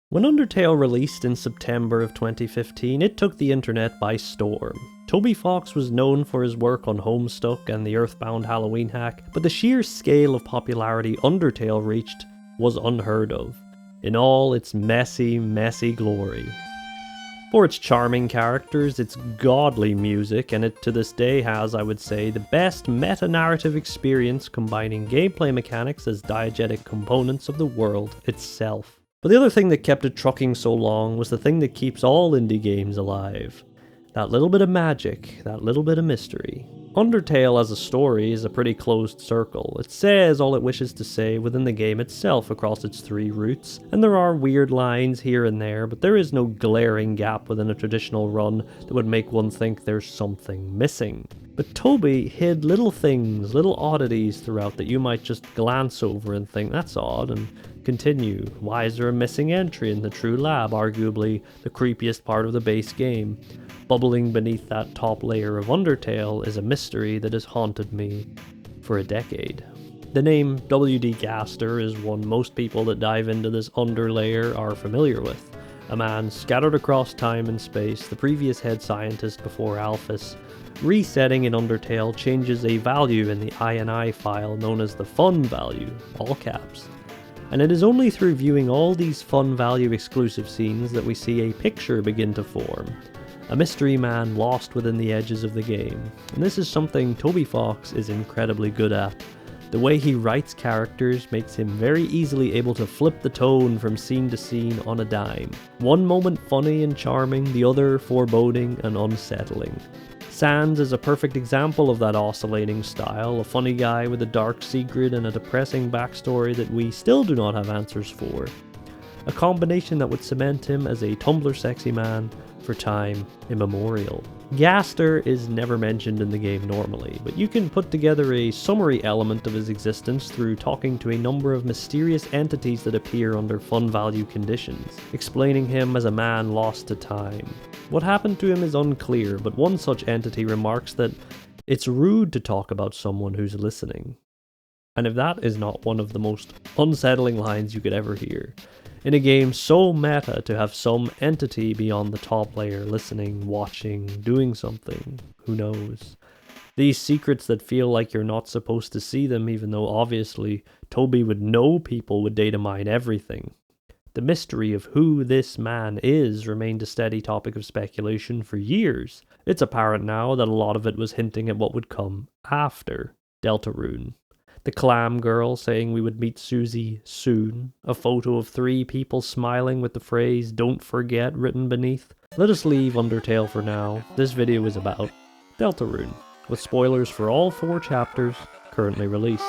When Undertale released in September of 2015, it took the internet by storm. Toby Fox was known for his work on Homestuck and the Earthbound Halloween hack, but the sheer scale of popularity Undertale reached was unheard of, in all its messy, messy glory. For its charming characters, its godly music, and it to this day has, I would say, the best meta-narrative experience combining gameplay mechanics as diegetic components of the world itself. But the other thing that kept it trucking so long was the thing that keeps all indie games alive. That little bit of magic, that little bit of mystery. Undertale as a story is a pretty closed circle. It says all it wishes to say within the game itself across its 3 routes, and there are weird lines here and there, but there is no glaring gap within a traditional run that would make one think there's something missing. But Toby hid little things, little oddities throughout that you might just glance over and think that's odd, and continue. Why is there a missing entry in the True Lab, arguably the creepiest part of the base game? Bubbling beneath that top layer of Undertale is a mystery that has haunted me for a decade. The name W.D. Gaster is one most people that dive into this underlayer are familiar with. A man scattered across time and space, the previous head scientist before Alphys. Resetting in Undertale changes a value in the INI file known as the fun value, all caps. And it is only through viewing all these fun value exclusive scenes that we see a picture begin to form. A mystery man lost within the edges of the game. And this is something Toby Fox is incredibly good at. The way he writes characters makes him very easily able to flip the tone from scene to scene on a dime. One moment funny and charming, the other foreboding and unsettling. Sans is a perfect example of that oscillating style, a funny guy with a dark secret and a depressing backstory that we still do not have answers for. A combination that would cement him as a Tumblr sexy man for time immemorial. Gaster is never mentioned in the game normally, but you can put together a summary element of his existence through talking to a number of mysterious entities that appear under fun value conditions, explaining him as a man lost to time. What happened to him is unclear, but one such entity remarks that it's rude to talk about someone who's listening. And if that is not one of the most unsettling lines you could ever hear, in a game so meta to have some entity beyond the top layer listening, watching, doing something, who knows. These secrets that feel like you're not supposed to see them, even though obviously Toby would know people would data mine everything. The mystery of who this man is remained a steady topic of speculation for years. It's apparent now that a lot of it was hinting at what would come after Deltarune. The clam girl saying we would meet Susie soon, a photo of 3 people smiling with the phrase "don't forget" written beneath. Let us leave Undertale for now. This video is about Deltarune, with spoilers for all 4 chapters currently released.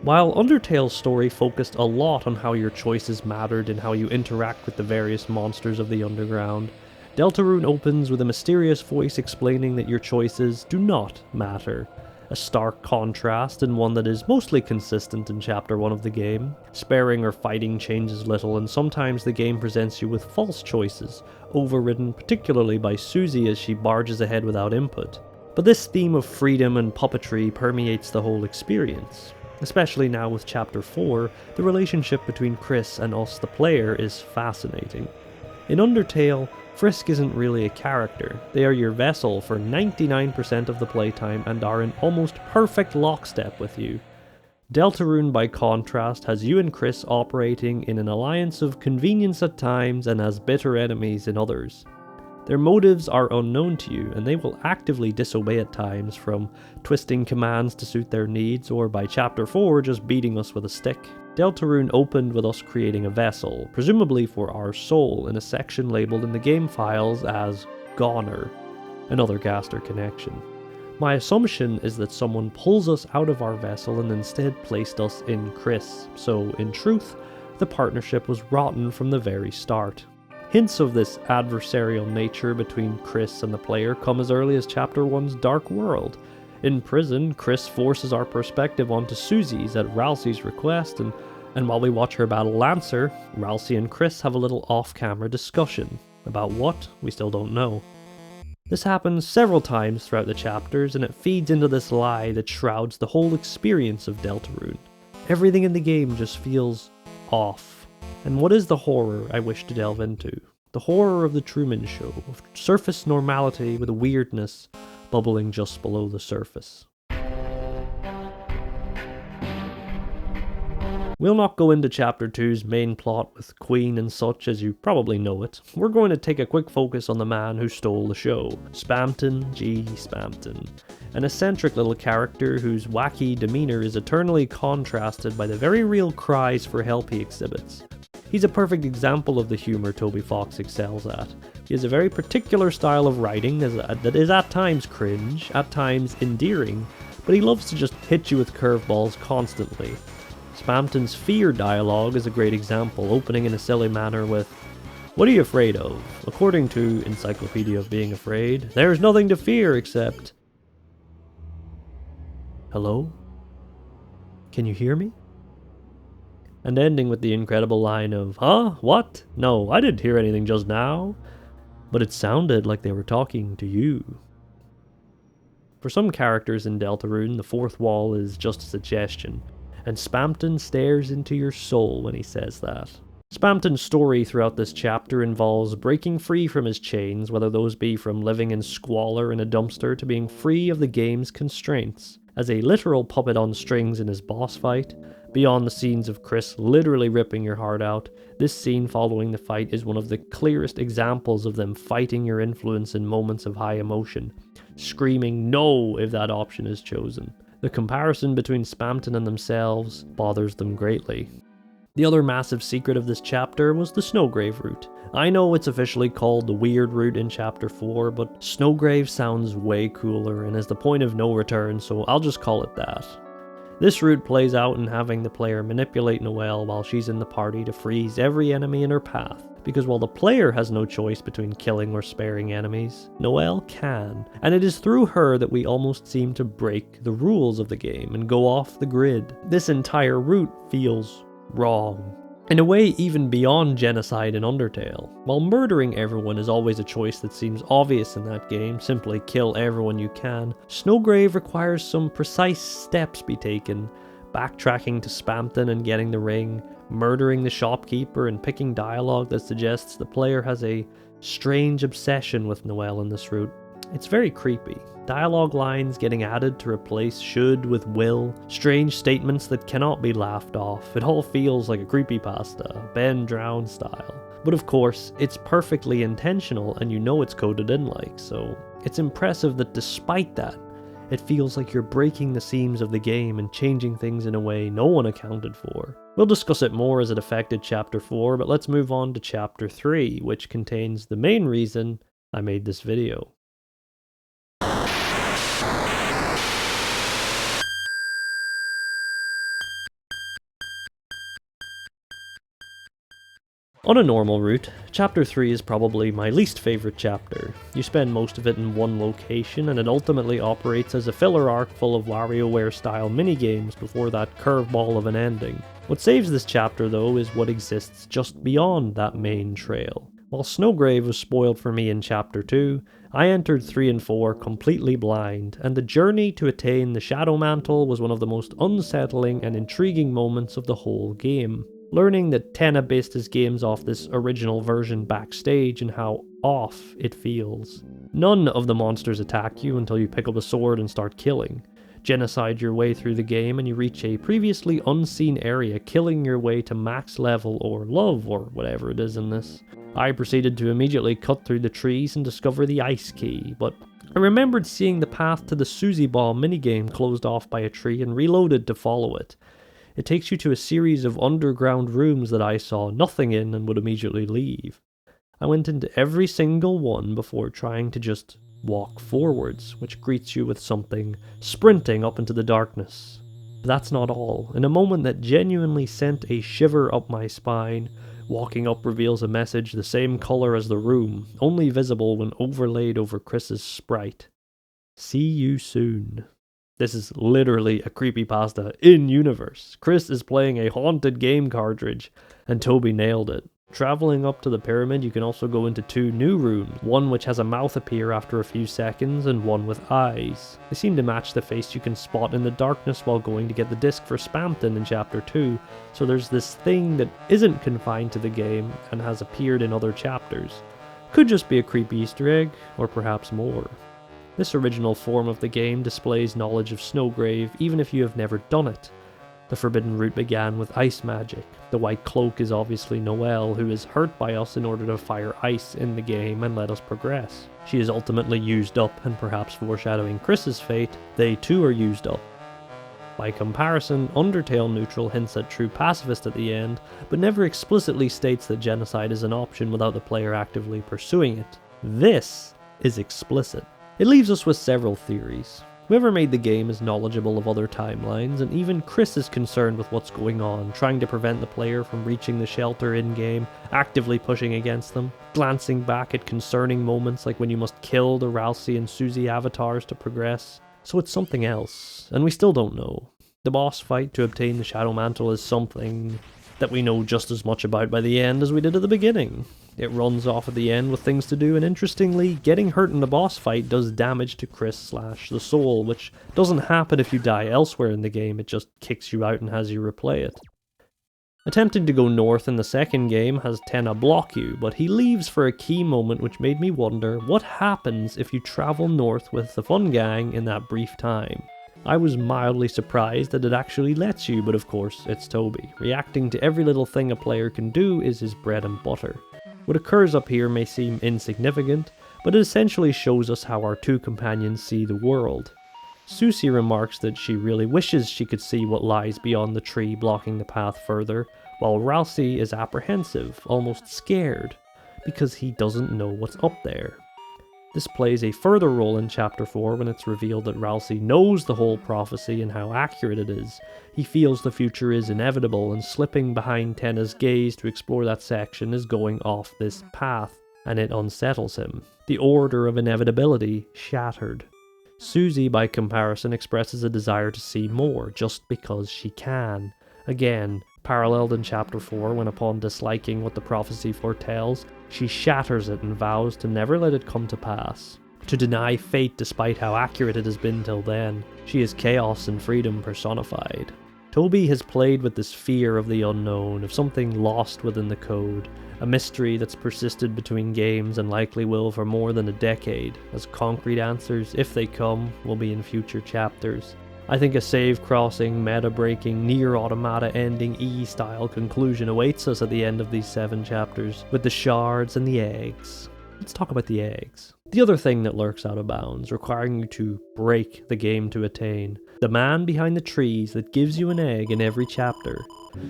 While Undertale's story focused a lot on how your choices mattered and how you interact with the various monsters of the underground, Deltarune opens with a mysterious voice explaining that your choices do not matter. A stark contrast and one that is mostly consistent in Chapter 1 of the game. Sparing or fighting changes little, and sometimes the game presents you with false choices, overridden particularly by Susie as she barges ahead without input. But this theme of freedom and puppetry permeates the whole experience. Especially now with Chapter 4, the relationship between Chris and us the player is fascinating. In Undertale, Frisk isn't really a character. They are your vessel for 99% of the playtime and are in almost perfect lockstep with you. Deltarune, by contrast, has you and Chris operating in an alliance of convenience at times and as bitter enemies in others. Their motives are unknown to you, and they will actively disobey at times, from twisting commands to suit their needs, or by Chapter 4 just beating us with a stick. Deltarune opened with us creating a vessel, presumably for our soul, in a section labelled in the game files as Goner, another Gaster connection. My assumption is that someone pulls us out of our vessel and instead placed us in Chris, so in truth, the partnership was rotten from the very start. Hints of this adversarial nature between Chris and the player come as early as Chapter 1's Dark World. In prison, Chris forces our perspective onto Susie's at Ralsei's request, and while we watch her battle Lancer, Ralsei and Chris have a little off-camera discussion. About what? We still don't know. This happens several times throughout the chapters, and it feeds into this lie that shrouds the whole experience of Deltarune. Everything in the game just feels off. And what is the horror I wish to delve into? The horror of the Truman Show, of surface normality with a weirdness bubbling just below the surface. We'll not go into Chapter 2's main plot with Queen and such, as you probably know it. We're going to take a quick focus on the man who stole the show, Spamton G. Spamton, an eccentric little character whose wacky demeanour is eternally contrasted by the very real cries for help he exhibits. He's a perfect example of the humour Toby Fox excels at. He has a very particular style of writing that is at times cringe, at times endearing, but he loves to just hit you with curveballs constantly. Spamton's fear dialogue is a great example, opening in a silly manner with, "What are you afraid of? According to Encyclopedia of Being Afraid, there's nothing to fear except... Hello? Can you hear me?" And ending with the incredible line of, "Huh? What? No, I didn't hear anything just now. But it sounded like they were talking to you." For some characters in Deltarune, the fourth wall is just a suggestion, and Spamton stares into your soul when he says that. Spamton's story throughout this chapter involves breaking free from his chains, whether those be from living in squalor in a dumpster to being free of the game's constraints. As a literal puppet on strings in his boss fight, beyond the scenes of Chris literally ripping your heart out, this scene following the fight is one of the clearest examples of them fighting your influence in moments of high emotion, screaming no if that option is chosen. The comparison between Spamton and themselves bothers them greatly. The other massive secret of this chapter was the Snowgrave route. I know it's officially called the Weird route in Chapter 4, but Snowgrave sounds way cooler and is the point of no return, so I'll just call it that. This route plays out in having the player manipulate Noelle while she's in the party to freeze every enemy in her path. Because while the player has no choice between killing or sparing enemies, Noelle can, and it is through her that we almost seem to break the rules of the game and go off the grid. This entire route feels wrong. In a way even beyond genocide in Undertale. While murdering everyone is always a choice that seems obvious in that game, simply kill everyone you can, Snowgrave requires some precise steps be taken, backtracking to Spamton and getting the ring, murdering the shopkeeper, and picking dialogue that suggests the player has a strange obsession with Noelle in this route. It's very creepy. Dialogue lines getting added to replace should with will, strange statements that cannot be laughed off. It all feels like a creepypasta, Ben Drown style. But of course, it's perfectly intentional and you know it's coded in like, so it's impressive that despite that, it feels like you're breaking the seams of the game and changing things in a way no one accounted for. We'll discuss it more as it affected Chapter 4, but let's move on to Chapter 3, which contains the main reason I made this video. On a normal route, Chapter 3 is probably my least favourite chapter. You spend most of it in one location, and it ultimately operates as a filler arc full of WarioWare style minigames before that curveball of an ending. What saves this chapter though is what exists just beyond that main trail. While Snowgrave was spoiled for me in Chapter 2, I entered 3 and 4 completely blind, and the journey to attain the Shadow Mantle was one of the most unsettling and intriguing moments of the whole game. Learning that Tenna based his games off this original version backstage and how off it feels. None of the monsters attack you until you pick up a sword and start killing. Genocide your way through the game and you reach a previously unseen area, killing your way to max level or love or whatever it is in this. I proceeded to immediately cut through the trees and discover the ice key, but I remembered seeing the path to the Susie Ball minigame closed off by a tree and reloaded to follow it. It takes you to a series of underground rooms that I saw nothing in and would immediately leave. I went into every single one before trying to just walk forwards, which greets you with something sprinting up into the darkness. But that's not all. In a moment that genuinely sent a shiver up my spine, walking up reveals a message the same color as the room, only visible when overlaid over Chris's sprite. See you soon. This is literally a creepypasta in-universe. Chris is playing a haunted game cartridge, and Toby nailed it. Traveling up to the pyramid, you can also go into 2 new rooms, one which has a mouth appear after a few seconds and one with eyes. They seem to match the face you can spot in the darkness while going to get the disc for Spamton in chapter 2, so there's this thing that isn't confined to the game and has appeared in other chapters. Could just be a creepy Easter egg, or perhaps more. This original form of the game displays knowledge of Snowgrave even if you have never done it. The forbidden route began with ice magic. The white cloak is obviously Noelle, who is hurt by us in order to fire ice in the game and let us progress. She is ultimately used up, and perhaps foreshadowing Chris's fate, they too are used up. By comparison, Undertale Neutral hints at true pacifist at the end, but never explicitly states that genocide is an option without the player actively pursuing it. This is explicit. It leaves us with several theories. Whoever made the game is knowledgeable of other timelines, and even Chris is concerned with what's going on, trying to prevent the player from reaching the shelter in-game, actively pushing against them, glancing back at concerning moments like when you must kill the Ralsei and Susie avatars to progress. So it's something else, and we still don't know. The boss fight to obtain the Shadow Mantle is something that we know just as much about by the end as we did at the beginning. It runs off at the end with things to do, and interestingly, getting hurt in the boss fight does damage to Chris/the soul, which doesn't happen if you die elsewhere in the game, it just kicks you out and has you replay it. Attempting to go north in the second game has Tenna block you, but he leaves for a key moment which made me wonder what happens if you travel north with the Fun Gang in that brief time. I was mildly surprised that it actually lets you, but of course it's Toby. Reacting to every little thing a player can do is his bread and butter. What occurs up here may seem insignificant, but it essentially shows us how our 2 companions see the world. Susie remarks that she really wishes she could see what lies beyond the tree blocking the path further, while Ralsei is apprehensive, almost scared, because he doesn't know what's up there. This plays a further role in chapter 4 when it's revealed that Ralsei knows the whole prophecy and how accurate it is. He feels the future is inevitable, and slipping behind Tenna's gaze to explore that section is going off this path, and it unsettles him. The order of inevitability shattered. Susie, by comparison, expresses a desire to see more, just because she can. Again, paralleled in chapter 4 when upon disliking what the prophecy foretells, she shatters it and vows to never let it come to pass. To deny fate despite how accurate it has been till then. She is chaos and freedom personified. Toby has played with this fear of the unknown, of something lost within the code, a mystery that's persisted between games and likely will for more than a decade, as concrete answers, if they come, will be in future chapters. I think a save-crossing, meta-breaking, Nier Automata ending E-style conclusion awaits us at the end of these 7 chapters, with the shards and the eggs. Let's talk about the eggs. The other thing that lurks out of bounds, requiring you to break the game to attain. The man behind the trees that gives you an egg in every chapter.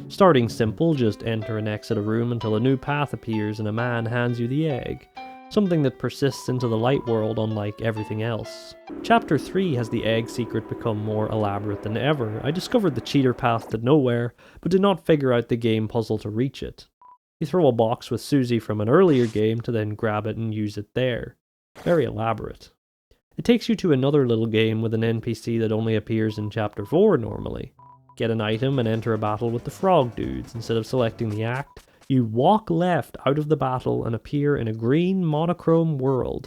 Starting simple, just enter and exit a room until a new path appears and a man hands you the egg. Something that persists into the light world unlike everything else. Chapter 3 has the egg secret become more elaborate than ever. I discovered the cheater path to nowhere, but did not figure out the game puzzle to reach it. You throw a box with Susie from an earlier game to then grab it and use it there. Very elaborate. It takes you to another little game with an NPC that only appears in chapter 4 normally. Get an item and enter a battle with the frog dudes. Instead of selecting the act, you walk left out of the battle and appear in a green monochrome world.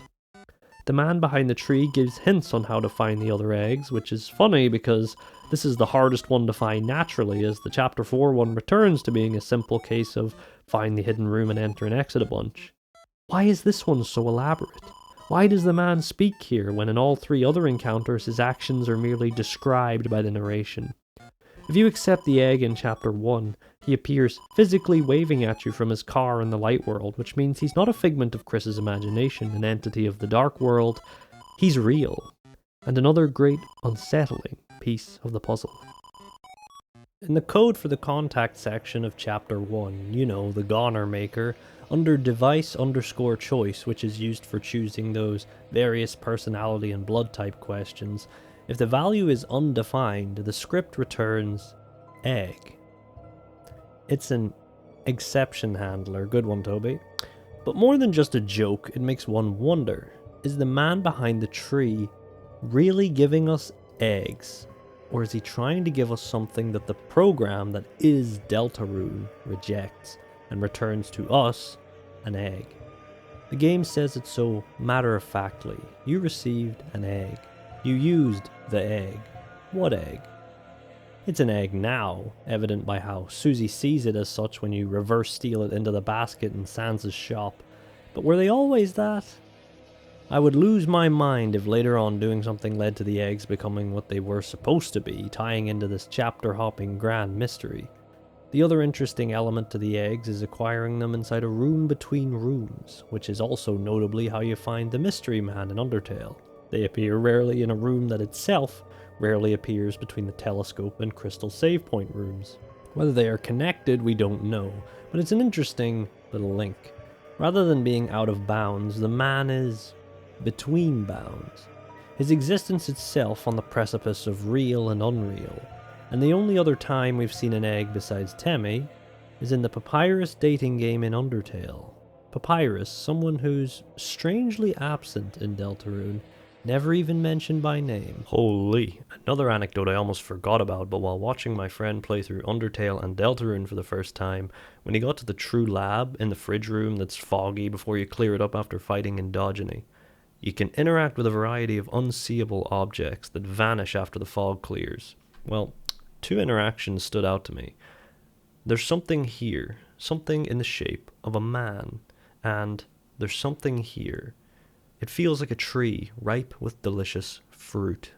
The man behind the tree gives hints on how to find the other eggs, which is funny because this is the hardest one to find naturally, as the chapter 4 one returns to being a simple case of find the hidden room and enter and exit a bunch. Why is this one so elaborate? Why does the man speak here when in all 3 other encounters his actions are merely described by the narration? If you accept the egg in chapter 1, he appears physically waving at you from his car in the light world, which means he's not a figment of Chris's imagination, an entity of the dark world. He's real, and another great unsettling piece of the puzzle. In the code for the contact section of chapter 1, you know, the Goner Maker, under device_choice, which is used for choosing those various personality and blood type questions, if the value is undefined, the script returns egg. It's an exception handler. Good one, Toby. But more than just a joke, it makes one wonder, is the man behind the tree really giving us eggs? Or is he trying to give us something that the program that is Deltarune rejects? and returns to us an egg. The game says it so matter-of-factly. You received an egg. You used the egg. What egg? It's an egg now, evident by how Susie sees it as such when you reverse steal it into the basket in Sans' shop. But were they always that? I would lose my mind if later on doing something led to the eggs becoming what they were supposed to be, tying into this chapter-hopping grand mystery. The other interesting element to the eggs is acquiring them inside a room between rooms, which is also notably how you find the Mystery Man in Undertale. They appear rarely in a room that itself rarely appears between the telescope and crystal save point rooms. Whether they are connected, we don't know, but it's an interesting little link. Rather than being out of bounds, the man is between bounds. His existence itself on the precipice of real and unreal. And the only other time we've seen an egg besides Temmie is in the Papyrus dating game in Undertale. Papyrus, someone who's strangely absent in Deltarune, never even mentioned by name. Holy, another anecdote I almost forgot about, but while watching my friend play through Undertale and Deltarune for the first time, when he got to the true lab in the fridge room that's foggy before you clear it up after fighting Endogeny, you can interact with a variety of unseeable objects that vanish after the fog clears. Well, two interactions stood out to me. There's something here, something in the shape of a man, and there's something here. It feels like a tree ripe with delicious fruit.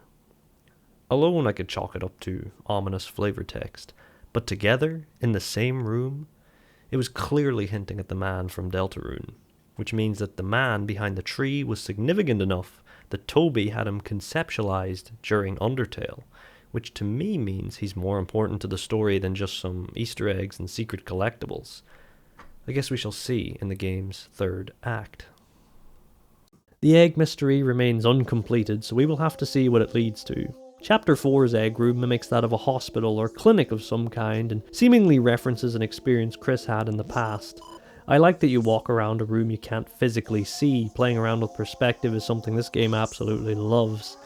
Alone I could chalk it up to ominous flavor text, but together, in the same room, it was clearly hinting at the man from Deltarune, which means that the man behind the tree was significant enough that Toby had him conceptualized during Undertale, which to me means he's more important to the story than just some Easter eggs and secret collectibles. I guess we shall see in the game's third act. The egg mystery remains uncompleted, so we will have to see what it leads to. Chapter 4's egg room mimics that of a hospital or clinic of some kind, and seemingly references an experience Chris had in the past. I like that you walk around a room you can't physically see. Playing around with perspective is something this game absolutely loves.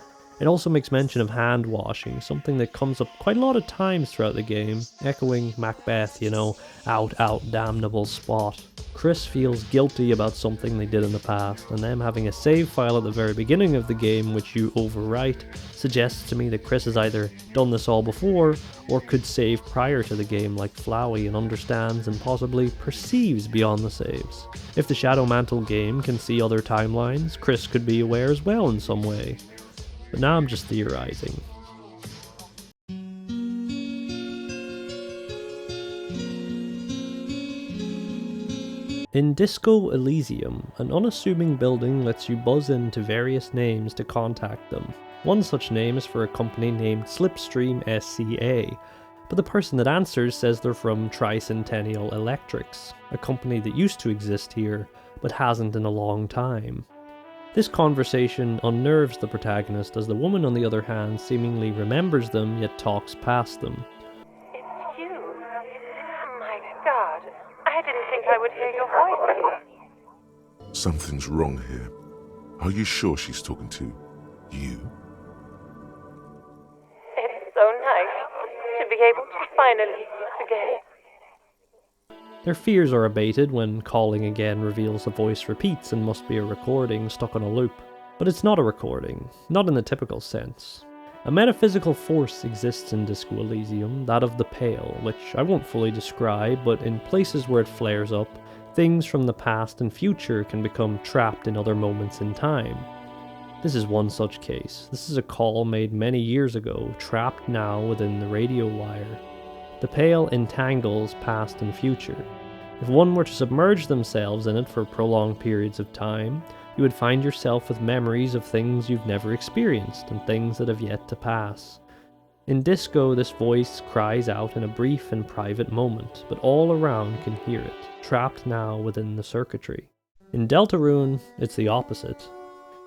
It also makes mention of hand washing, something that comes up quite a lot of times throughout the game, echoing Macbeth, out, damnable spot. Chris feels guilty about something they did in the past, and them having a save file at the very beginning of the game which you overwrite suggests to me that Chris has either done this all before, or could save prior to the game like Flowey and understands and possibly perceives beyond the saves. If the Shadow Mantle game can see other timelines, Chris could be aware as well in some way. But now I'm just theorizing. In Disco Elysium, an unassuming building lets you buzz into various names to contact them. One such name is for a company named Slipstream SCA, but the person that answers says they're from Tricentennial Electrics, a company that used to exist here, but hasn't in a long time. This conversation unnerves the protagonist as the woman on the other hand seemingly remembers them yet talks past them. It's you. My God, I didn't think I would hear your voice. Something's wrong here. Are you sure she's talking to you? It's so nice to be able to finally meet again. Their fears are abated when calling again reveals the voice repeats and must be a recording stuck on a loop. But it's not a recording, not in the typical sense. A metaphysical force exists in Disco Elysium, that of the Pale, which I won't fully describe, but in places where it flares up, things from the past and future can become trapped in other moments in time. This is one such case. This is a call made many years ago, trapped now within the RADIOWIRE. The Pale entangles past and future. If one were to submerge themselves in it for prolonged periods of time, you would find yourself with memories of things you've never experienced and things that have yet to pass. In Disco, this voice cries out in a brief and private moment, but all around can hear it, trapped now within the circuitry. In Deltarune, it's the opposite.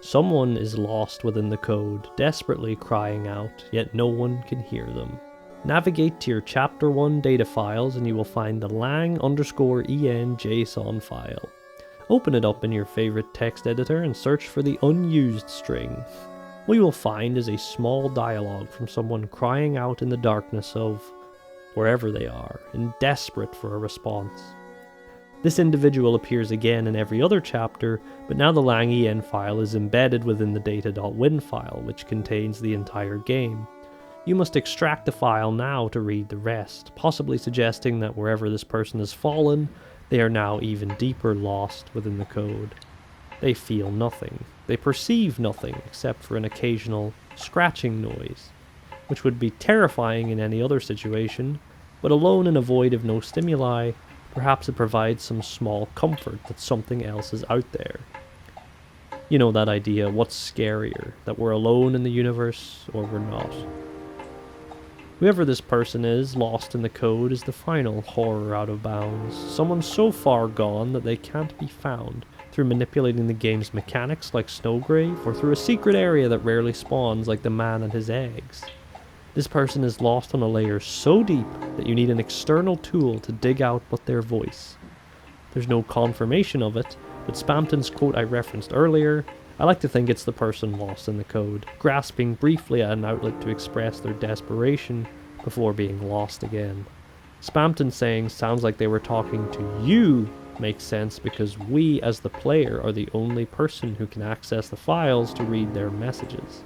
Someone is lost within the code, desperately crying out, yet no one can hear them. Navigate to your Chapter 1 data files and you will find the lang_en JSON file. Open it up in your favorite text editor and search for the unused string. What you will find is a small dialogue from someone crying out in the darkness of wherever they are, and desperate for a response. This individual appears again in every other chapter, but now the lang.en file is embedded within the data.win file, which contains the entire game. You must extract the file now to read the rest, possibly suggesting that wherever this person has fallen, they are now even deeper lost within the code. They feel nothing. They perceive nothing except for an occasional scratching noise, which would be terrifying in any other situation, but alone in a void of no stimuli, perhaps it provides some small comfort that something else is out there. You know that idea, what's scarier, that we're alone in the universe or we're not? Whoever this person is, lost in the code, is the final horror out of bounds. Someone so far gone that they can't be found, through manipulating the game's mechanics like Snowgrave, or through a secret area that rarely spawns like the man and his eggs. This person is lost on a layer so deep that you need an external tool to dig out but their voice. There's no confirmation of it, but Spamton's quote I referenced earlier, I like to think it's the person lost in the code, grasping briefly at an outlet to express their desperation before being lost again. Spamton's saying sounds like they were talking to you makes sense because we as the player are the only person who can access the files to read their messages.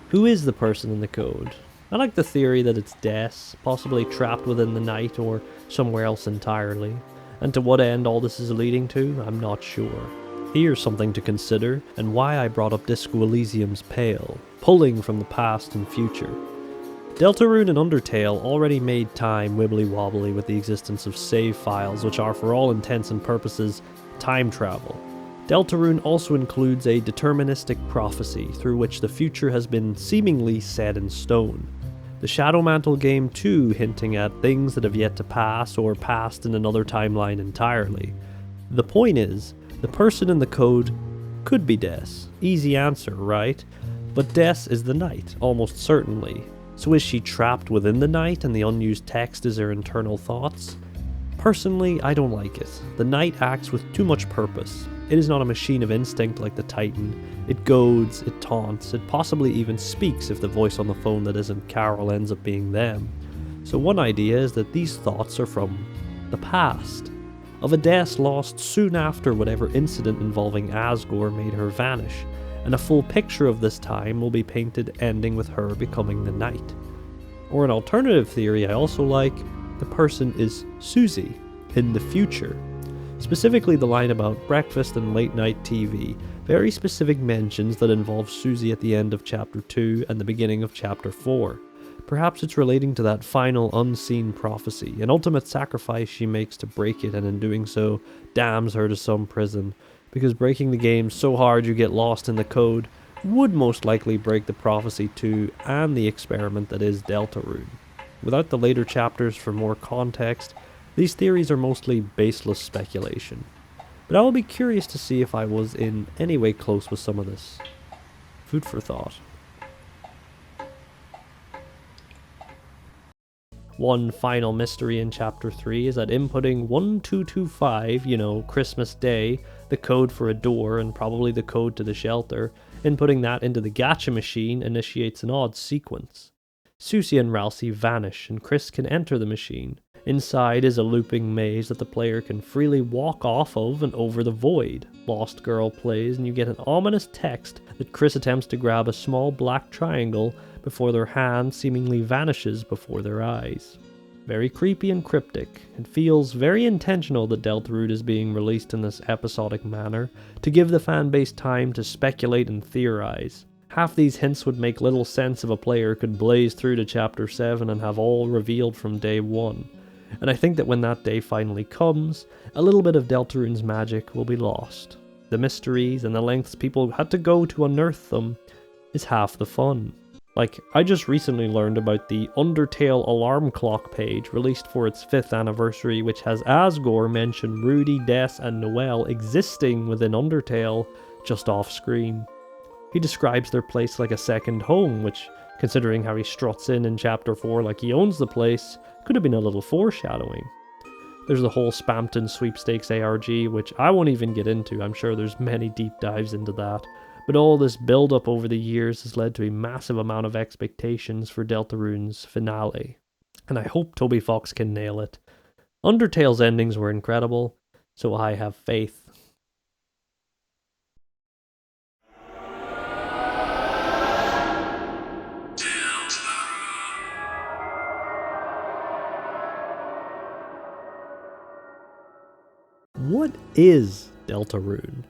Who is the person in the code? I like the theory that it's Des, possibly trapped within the night or somewhere else entirely. And to what end all this is leading to, I'm not sure. Here's something to consider, and why I brought up Disco Elysium's Pale, pulling from the past and future. Deltarune and Undertale already made time wibbly-wobbly with the existence of save files, which are for all intents and purposes time travel. Deltarune also includes a deterministic prophecy through which the future has been seemingly set in stone. The Shadowmantle game too hinting at things that have yet to pass or passed in another timeline entirely. The point is, the person in the code could be Des. Easy answer, right? But Des is the night, almost certainly. So is she trapped within the night and the unused text is her internal thoughts? Personally, I don't like it. The night acts with too much purpose. It is not a machine of instinct like the Titan. It goads, it taunts, it possibly even speaks if the voice on the phone that isn't Carol ends up being them. So one idea is that these thoughts are from the past, of a Des lost soon after whatever incident involving Asgore made her vanish, and a full picture of this time will be painted ending with her becoming the Night. Or an alternative theory I also like, the person is Susie, in the future. Specifically the line about breakfast and late night TV, very specific mentions that involve Susie at the end of Chapter 2 and the beginning of Chapter 4. Perhaps it's relating to that final unseen prophecy, an ultimate sacrifice she makes to break it and in doing so damns her to some prison, because breaking the game so hard you get lost in the code would most likely break the prophecy too and the experiment that is Deltarune. Without the later chapters for more context, these theories are mostly baseless speculation, but I will be curious to see if I was in any way close with some of this. Food for thought. One final mystery in Chapter 3 is that inputting 1225, Christmas Day, the code for a door and probably the code to the shelter, inputting that into the gacha machine initiates an odd sequence. Susie and Ralsei vanish and Chris can enter the machine. Inside is a looping maze that the player can freely walk off of and over the void. Lost Girl plays and you get an ominous text that Chris attempts to grab a small black triangle before their hand seemingly vanishes before their eyes. Very creepy and cryptic. It feels very intentional that Deltarune is being released in this episodic manner to give the fanbase time to speculate and theorize. Half these hints would make little sense if a player could blaze through to Chapter 7 and have all revealed from day 1. And I think that when that day finally comes, a little bit of Deltarune's magic will be lost. The mysteries and the lengths people had to go to unearth them is half the fun. Like, I just recently learned about the Undertale alarm clock page released for its 5th anniversary, which has Asgore mention Rudy, Des, and Noelle existing within Undertale just off screen. He describes their place like a second home, which, considering how he struts in Chapter 4 like he owns the place, could have been a little foreshadowing. There's the whole Spamton Sweepstakes ARG, which I won't even get into. I'm sure there's many deep dives into that. But all this build-up over the years has led to a massive amount of expectations for Deltarune's finale. And I hope Toby Fox can nail it. Undertale's endings were incredible. So I have faith. What is Deltarune?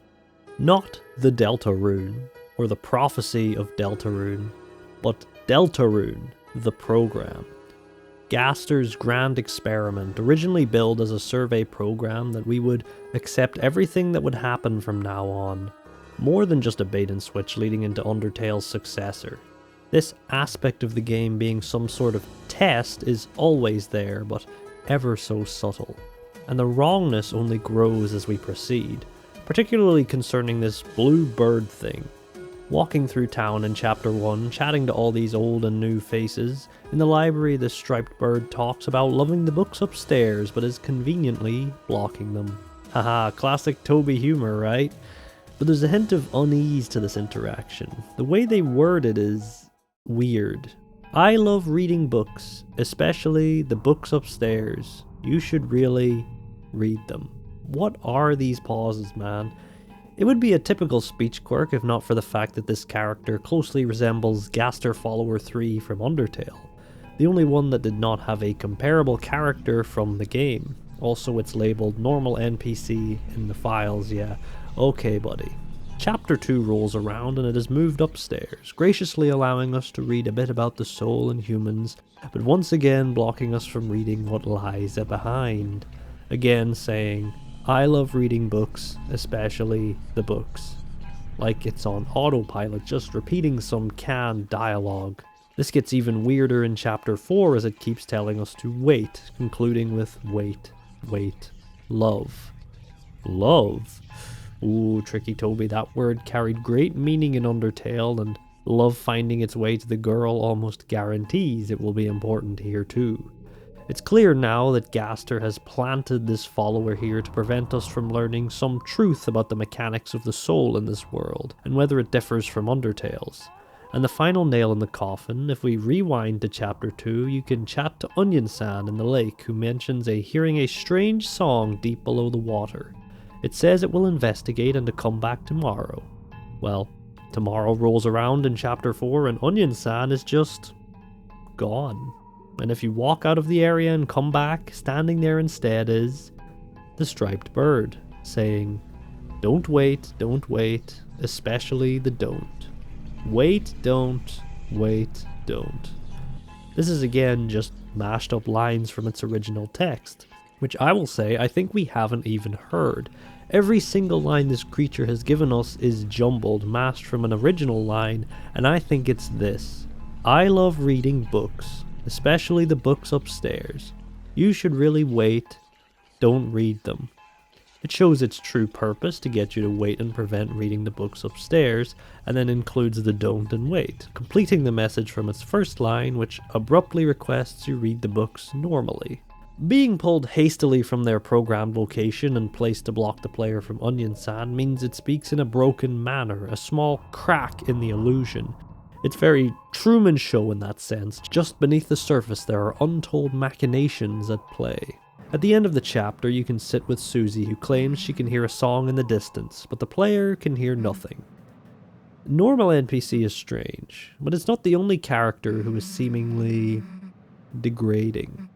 Not the Deltarune, or the prophecy of Deltarune, but Deltarune, the program. Gaster's grand experiment, originally billed as a survey program that we would accept everything that would happen from now on, more than just a bait and switch leading into Undertale's successor. This aspect of the game being some sort of test is always there, but ever so subtle, and the wrongness only grows as we proceed, particularly concerning this blue bird thing. Walking through town in Chapter 1, chatting to all these old and new faces. In the library, this striped bird talks about loving the books upstairs, but is conveniently blocking them. Haha, classic Toby humor, right? But there's a hint of unease to this interaction. The way they word it is weird. I love reading books, especially the books upstairs. You should really read them. What are these pauses, man? It would be a typical speech quirk if not for the fact that this character closely resembles Gaster Follower 3 from Undertale, the only one that did not have a comparable character from the game. Also, it's labeled normal NPC in the files, yeah. Okay, buddy. Chapter 2 rolls around and it is moved upstairs, graciously allowing us to read a bit about the soul in humans, but once again blocking us from reading what lies behind. Again saying, I love reading books, especially the books. Like it's on autopilot, just repeating some canned dialogue. This gets even weirder in Chapter 4 as it keeps telling us to wait, concluding with wait, love. Love? Ooh, tricky Toby, that word carried great meaning in Undertale, and love finding its way to the girl almost guarantees it will be important here too. It's clear now that Gaster has planted this follower here to prevent us from learning some truth about the mechanics of the soul in this world, and whether it differs from Undertale's. And the final nail in the coffin, if we rewind to Chapter 2, you can chat to Onion-san in the lake, who mentions hearing a strange song deep below the water. It says it will investigate and to come back tomorrow. Well, tomorrow rolls around in Chapter 4 and Onion-san is just gone. And if you walk out of the area and come back, standing there instead is the striped bird, saying, don't wait, especially the don't. Wait, don't, wait, don't. This is again just mashed up lines from its original text, which I will say I think we haven't even heard. Every single line this creature has given us is jumbled, mashed from an original line, and I think it's this. I love reading books, especially the books upstairs. You should really wait, don't read them. It shows its true purpose to get you to wait and prevent reading the books upstairs, and then includes the don't and wait, completing the message from its first line, which abruptly requests you read the books normally. Being pulled hastily from their programmed location and placed to block the player from Onion-san means it speaks in a broken manner, a small crack in the illusion. It's very Truman Show in that sense. Just beneath the surface there are untold machinations at play. At the end of the chapter you can sit with Susie, who claims she can hear a song in the distance, but the player can hear nothing. Normal NPC is strange, but it's not the only character who is seemingly degrading.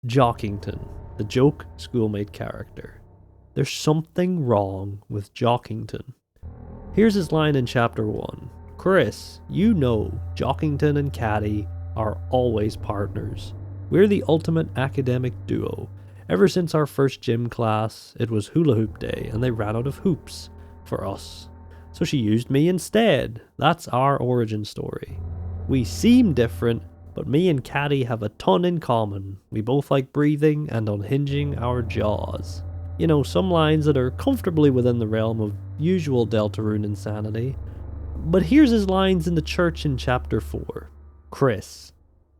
Jockington, the joke schoolmate character. There's something wrong with Jockington. Here's his line in Chapter 1. Chris, you know Jockington and Caddy are always partners. We're the ultimate academic duo. Ever since our first gym class, it was hula hoop day and they ran out of hoops for us. So she used me instead. That's our origin story. We seem different, but me and Caddy have a ton in common. We both like breathing and unhinging our jaws. You know, some lines that are comfortably within the realm of usual Deltarune insanity. But here's his lines in the church in Chapter 4. Chris,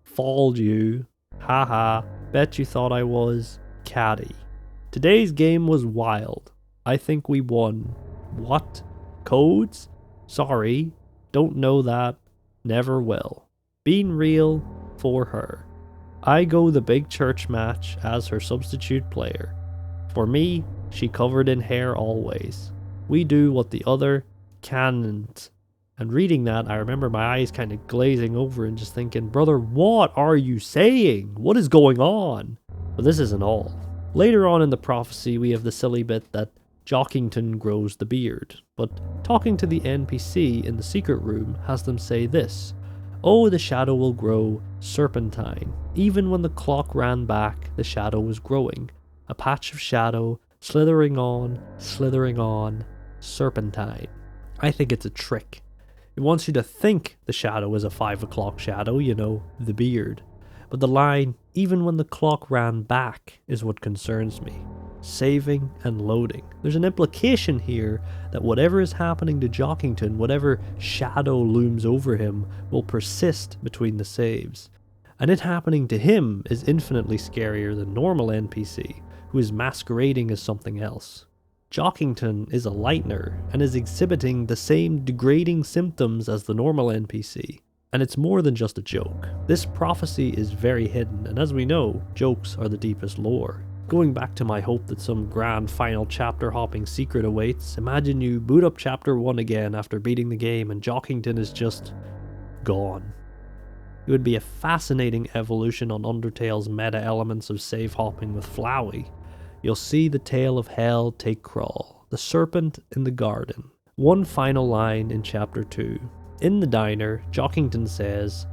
fooled you. Haha, bet you thought I was. Caddy. Today's game was wild. I think we won. What? Codes? Sorry, don't know that. Never will. Being real for her. I go the big church match as her substitute player. For me, She covered in hair always. We do what the other can't. And reading that, I remember my eyes kind of glazing over and just thinking, brother, what are you saying? What is going on? But this isn't all. Later on in the prophecy, we have the silly bit that Jockington grows the beard, but talking to the NPC in the secret room has them say this: "Oh, the shadow will grow serpentine. Even when the clock ran back, the shadow was growing. A patch of shadow, slithering on, serpentine." I think it's a trick. It wants you to think the shadow is a 5 o'clock shadow, you know, the beard. But the line, "even when the clock ran back," is what concerns me. Saving and loading. There's an implication here that whatever is happening to Jockington, whatever shadow looms over him, will persist between the saves. And it happening to him is infinitely scarier than normal NPC, who is masquerading as something else. Jockington is a lightener and is exhibiting the same degrading symptoms as the normal NPC. And it's more than just a joke. This prophecy is very hidden, and as we know, jokes are the deepest lore. Going back to my hope that some grand final chapter hopping secret awaits, imagine you boot up chapter 1 again after beating the game and Jockington is just gone. It would be a fascinating evolution on Undertale's meta elements of save hopping with Flowey. You'll see the tail of hell take crawl, the serpent in the garden. One final line in chapter 2. In the diner, Jockington says,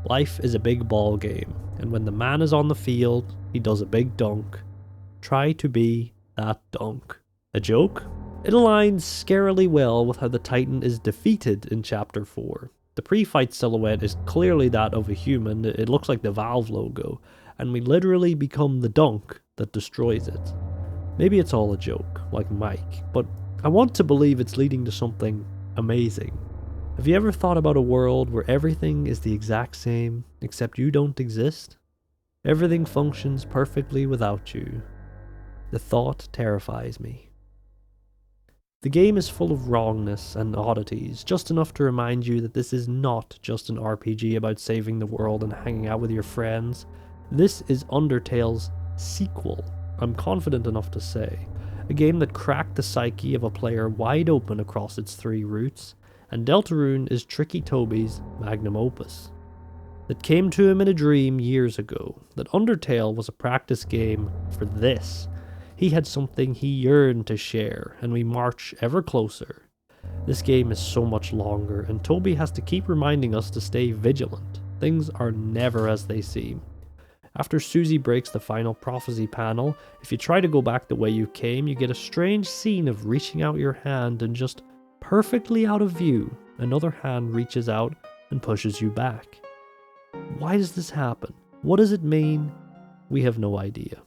"Life is a big ball game, and when the man is on the field, he does a big dunk. Try to be that dunk." A joke? It aligns scarily well with how the Titan is defeated in chapter 4. The pre-fight silhouette is clearly that of a human, it looks like the Valve logo, and we literally become the dunk that destroys it. Maybe it's all a joke, like Mike, but I want to believe it's leading to something amazing. Have you ever thought about a world where everything is the exact same, except you don't exist? Everything functions perfectly without you. The thought terrifies me. The game is full of wrongness and oddities, just enough to remind you that this is not just an RPG about saving the world and hanging out with your friends. This is Undertale's sequel, I'm confident enough to say. A game that cracked the psyche of a player wide open across its 3 routes, and Deltarune is Tricky Toby's magnum opus. That came to him in a dream years ago, that Undertale was a practice game for this. He had something he yearned to share, and we march ever closer. This game is so much longer, and Toby has to keep reminding us to stay vigilant. Things are never as they seem. After Susie breaks the final prophecy panel, if you try to go back the way you came, you get a strange scene of reaching out your hand and just perfectly out of view, another hand reaches out and pushes you back. Why does this happen? What does it mean? We have no idea.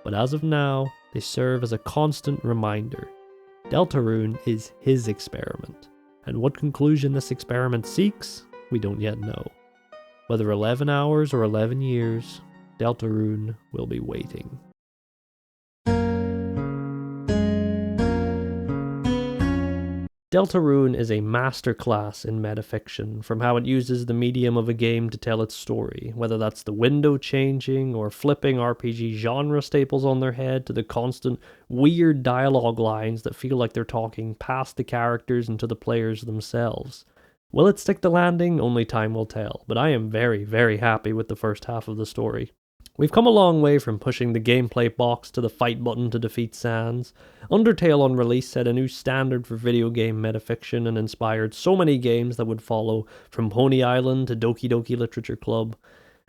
But as of now, they serve as a constant reminder. Deltarune is his experiment, and what conclusion this experiment seeks, we don't yet know. Whether 11 hours or 11 years, Deltarune will be waiting. Deltarune is a masterclass in metafiction, from how it uses the medium of a game to tell its story, whether that's the window changing or flipping RPG genre staples on their head to the constant weird dialogue lines that feel like they're talking past the characters and to the players themselves. Will it stick the landing? Only time will tell, but I am very, very happy with the first half of the story. We've come a long way from pushing the gameplay box to the fight button to defeat Sans. Undertale on release set a new standard for video game metafiction and inspired so many games that would follow, from Pony Island to Doki Doki Literature Club.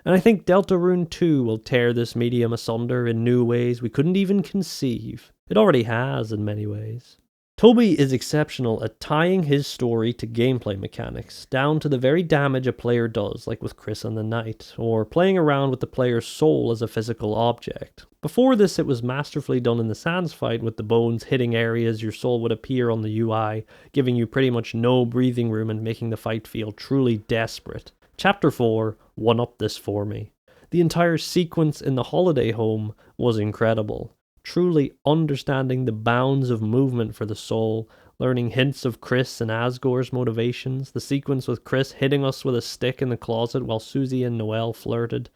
And I think Deltarune 2 will tear this medium asunder in new ways we couldn't even conceive. It already has in many ways. Toby is exceptional at tying his story to gameplay mechanics, down to the very damage a player does, like with Chris and the Knight, or playing around with the player's soul as a physical object. Before this, it was masterfully done in the Sans fight, with the bones hitting areas your soul would appear on the UI, giving you pretty much no breathing room and making the fight feel truly desperate. Chapter 4 one-upped this for me. The entire sequence in the holiday home was incredible. Truly understanding the bounds of movement for the soul, learning hints of Chris and Asgore's motivations, the sequence with Chris hitting us with a stick in the closet while Susie and Noelle flirted.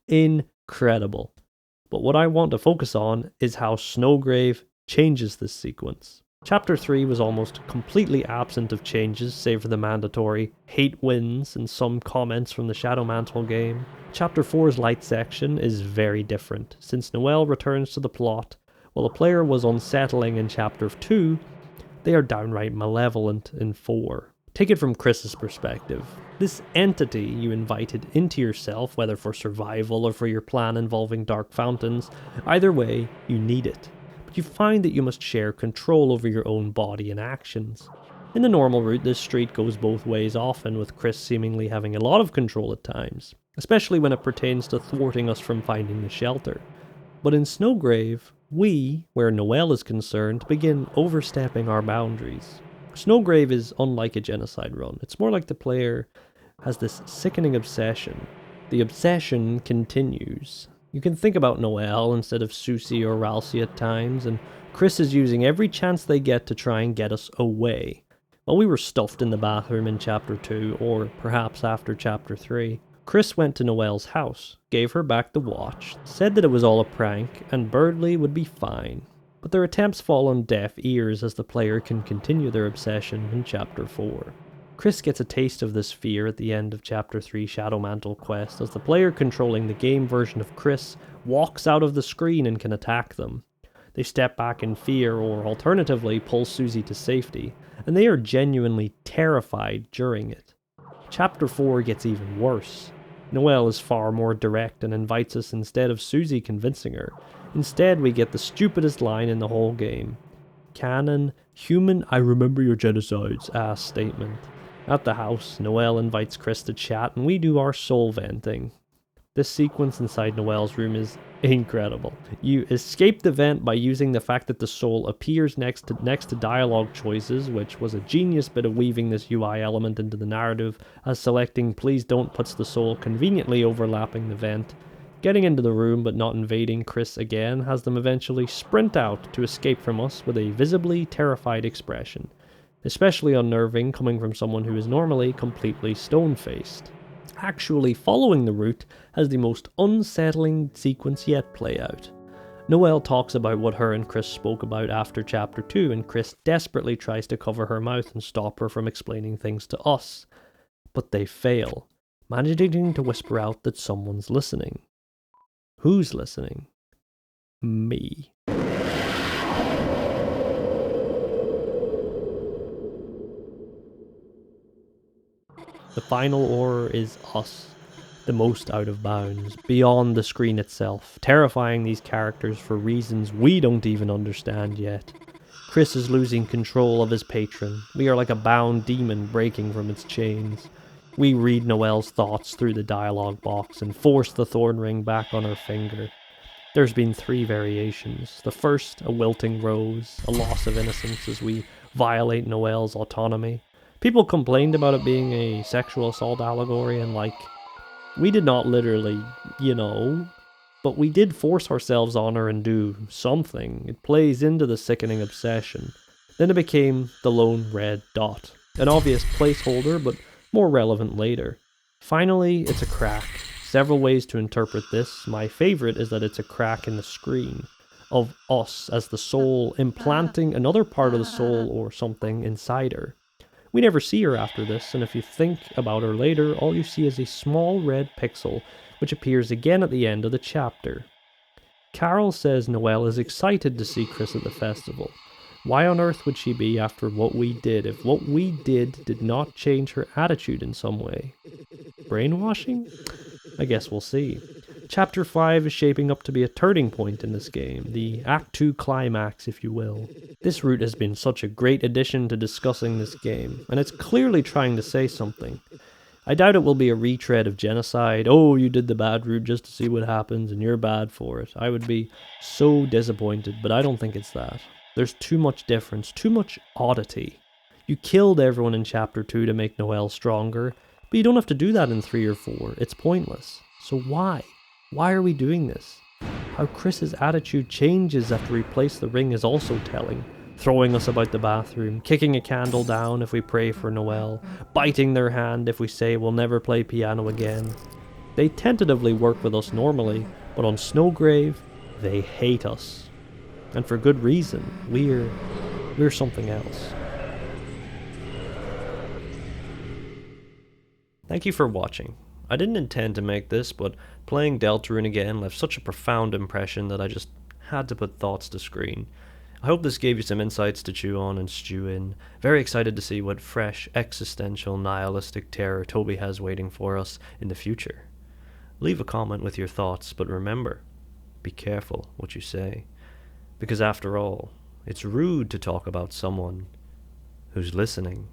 Incredible. But what I want to focus on is how Snowgrave changes this sequence. Chapter 3 was almost completely absent of changes, save for the mandatory hate wins and some comments from the Shadow Mantle game. Chapter 4's light section is very different, since Noelle returns to the plot. While the player was unsettling in Chapter 2, they are downright malevolent in 4. Take it from Chris's perspective. This entity you invited into yourself, whether for survival or for your plan involving dark fountains, either way, you need it. But you find that you must share control over your own body and actions. In the normal route, this street goes both ways often, with Chris seemingly having a lot of control at times, especially when it pertains to thwarting us from finding the shelter. But in Snowgrave, we, where Noelle is concerned, begin overstepping our boundaries. Snowgrave is unlike a genocide run. It's more like the player has this sickening obsession. The obsession continues. You can think about Noelle instead of Susie or Ralsei at times, and Chris is using every chance they get to try and get us away. While we were stuffed in the bathroom in Chapter 2, or perhaps after Chapter 3, Chris went to Noelle's house, gave her back the watch, said that it was all a prank, and Birdley would be fine. But their attempts fall on deaf ears as the player can continue their obsession in Chapter 4. Chris gets a taste of this fear at the end of Chapter 3 Shadow Mantle quest, as the player controlling the game version of Chris walks out of the screen and can attack them. They step back in fear, or alternatively pull Susie to safety, and they are genuinely terrified during it. Chapter 4 gets even worse. Noelle is far more direct and invites us instead of Susie convincing her. Instead, we get the stupidest line in the whole game. Canon, human, I remember your genocides, ass statement. At the house, Noelle invites Chris to chat and we do our soul venting. This sequence inside Noelle's room is incredible. You escape the vent by using the fact that the soul appears next to dialogue choices, which was a genius bit of weaving this UI element into the narrative, as selecting please don't puts the soul conveniently overlapping the vent. Getting into the room but not invading Chris again has them eventually sprint out to escape from us with a visibly terrified expression. Especially unnerving coming from someone who is normally completely stone-faced. Actually following the route has the most unsettling sequence yet play out. Noelle talks about what her and Chris spoke about after Chapter 2, and Chris desperately tries to cover her mouth and stop her from explaining things to us. But they fail, managing to whisper out that someone's listening. Who's listening? Me. The final horror is us, the most out of bounds, beyond the screen itself, terrifying these characters for reasons we don't even understand yet. Chris is losing control of his patron. We are like a bound demon breaking from its chains. We read Noelle's thoughts through the dialogue box and force the thorn ring back on her finger. There's been 3 variations. The first, a wilting rose, a loss of innocence as we violate Noelle's autonomy. People complained about it being a sexual assault allegory, and we did not literally, but we did force ourselves on her and do something. It plays into the sickening obsession. Then it became the lone red dot, an obvious placeholder, but more relevant later. Finally, it's a crack. Several ways to interpret this. My favorite is that it's a crack in the screen of us as the soul implanting another part of the soul or something inside her. We never see her after this, and if you think about her later, all you see is a small red pixel, which appears again at the end of the chapter. Carol says Noelle is excited to see Chris at the festival. Why on earth would she be after what we did, if what we did not change her attitude in some way? Brainwashing? I guess we'll see. Chapter 5 is shaping up to be a turning point in this game, the Act 2 climax, if you will. This route has been such a great addition to discussing this game, and it's clearly trying to say something. I doubt it will be a retread of genocide. Oh, you did the bad route just to see what happens, and you're bad for it. I would be so disappointed, but I don't think it's that. There's too much difference, too much oddity. You killed everyone in Chapter 2 to make Noelle stronger, but you don't have to do that in 3 or 4. It's pointless. So why? Why are we doing this? How Chris's attitude changes after we place the ring is also telling. Throwing us about the bathroom, kicking a candle down if we pray for Noelle, biting their hand if we say we'll never play piano again. They tentatively work with us normally, but on Snowgrave, they hate us. And for good reason. We're something else. Thank you for watching. I didn't intend to make this, but playing Deltarune again left such a profound impression that I just had to put thoughts to screen. I hope this gave you some insights to chew on and stew in. Very excited to see what fresh, existential, nihilistic terror Toby has waiting for us in the future. Leave a comment with your thoughts, but remember, be careful what you say. Because after all, it's rude to talk about someone who's listening.